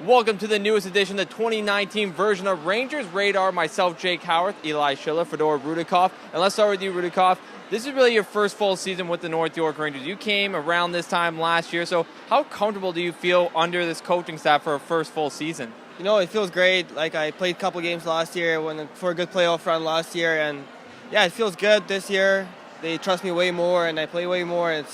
Welcome to the newest edition, the 2019 version of Rangers Radar. Myself, Jake Howorth, Eli Shiller, Fedor Rudakov. And let's start with you, Rudakov. This is really your first full season with the North York Rangers. You came around this time last year, so how comfortable do you feel under this coaching staff for a first full season? You know, it feels great. Like, I played a couple games last year for a good playoff run last year, and yeah, it feels good this year. They trust me way more, and I play way more. It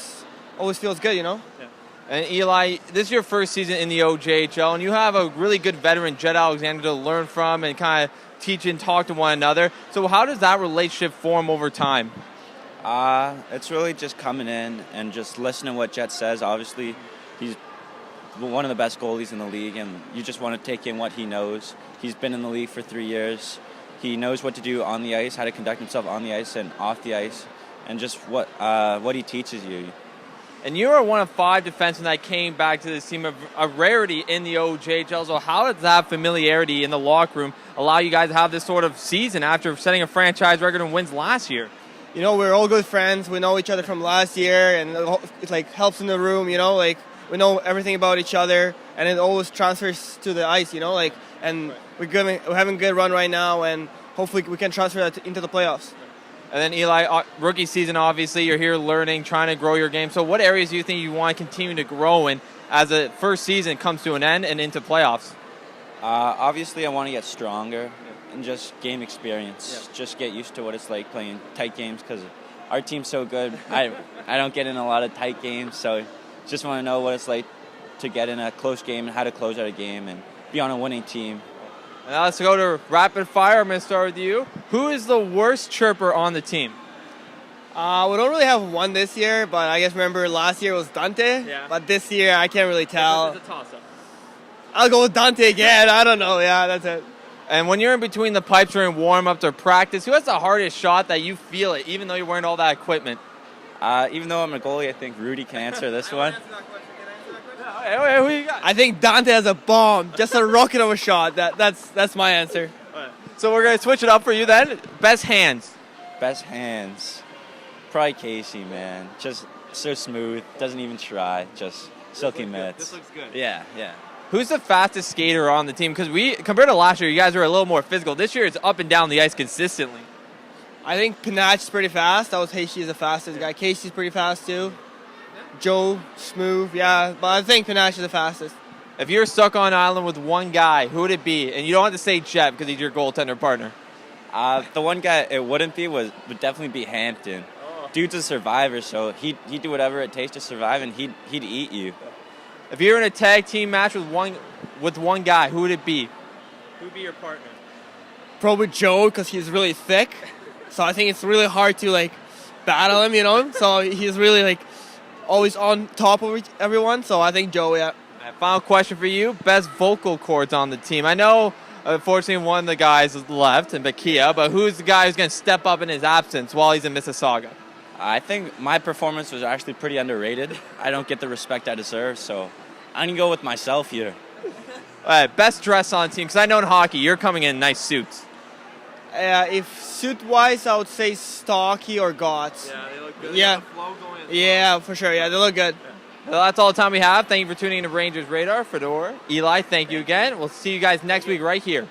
always feels good, you know? Yeah. And Eli, this is your first season in the OJHL, and you have a really good veteran, Jett Alexander, to learn from and kind of teach and talk to one another. So how does that relationship form over time? It's really just coming in and just listening to what Jett says. Obviously, he's one of the best goalies in the league, and you just want to take in what he knows. He's been in the league for 3 years. He knows what to do on the ice, how to conduct himself on the ice and off the ice, and just what he teaches you. And you are one of 5 defensemen that came back to this team, a rarity in the OJHL. So how does that familiarity in the locker room allow you guys to have this sort of season after setting a franchise record and wins last year? You know, we're all good friends. We know each other from last year, and it like helps in the room, you know, like we know everything about each other, and it always transfers to the ice, you know, like, and we're having a good run right now, and hopefully we can transfer that into the playoffs. And then Eli, rookie season, obviously, you're here learning, trying to grow your game. So what areas do you think you want to continue to grow in as the first season comes to an end and into playoffs? Obviously, I want to get stronger and just gain experience. Yeah. Just get used to what it's like playing tight games because our team's so good. I don't get in a lot of tight games, so just want to know what it's like to get in a close game and how to close out a game and be on a winning team. Now let's go to rapid fire. I'm going to start with you. Who is the worst chirper on the team? We don't really have one this year, but I guess remember last year was Dante. Yeah. But this year I can't really tell. It's a toss-up. I'll go with Dante again. I don't know. Yeah, that's it. And when you're in between the pipes during warm-up or practice, who has the hardest shot that you feel it, even though you're wearing all that equipment? Even though I'm a goalie, I think Rudy can answer this one. Who you got? I think Dante has a bomb, just a rocket of a shot. That's my answer. So we're going to switch it up for you then. Best hands. Best hands. Probably Casey, man. Just so smooth. Doesn't even try. Just silky mitts. This looks good. Yeah. Who's the fastest skater on the team? Because compared to last year, you guys are a little more physical. This year, it's up and down the ice consistently. I think Panach is pretty fast. That was Casey's the fastest guy. Casey's pretty fast too. Joe, smooth, yeah. But I think Panach is the fastest. If you're stuck on an island with one guy, who would it be? And you don't have to say Jett because he's your goaltender partner. The one guy it wouldn't be would definitely be Hampton. Oh. Dude's a survivor, so he'd do whatever it takes to survive, and he'd eat you. If you're in a tag team match with one guy, who would it be? Who would be your partner? Probably Joe, because he's really thick. So I think it's really hard to like battle him, you know. So he's really like always on top of everyone. So I think Joe, yeah. Final question for you: best vocal cords on the team. I know, unfortunately, one of the guys left in Bakia, but who's the guy who's going to step up in his absence while he's in Mississauga? I think my performance was actually pretty underrated. I don't get the respect I deserve, so I'm going to go with myself here. All right, best dress on the team, because I know in hockey, you're coming in nice suits. If suit-wise, I would say Stocky or Gotts. Yeah, they look good. Yeah, yeah, for sure. Yeah, they look good. Yeah. Well, that's all the time we have. Thank you for tuning in to Rangers Radar. Fedor, Eli, thank you again. We'll see you guys next week right here.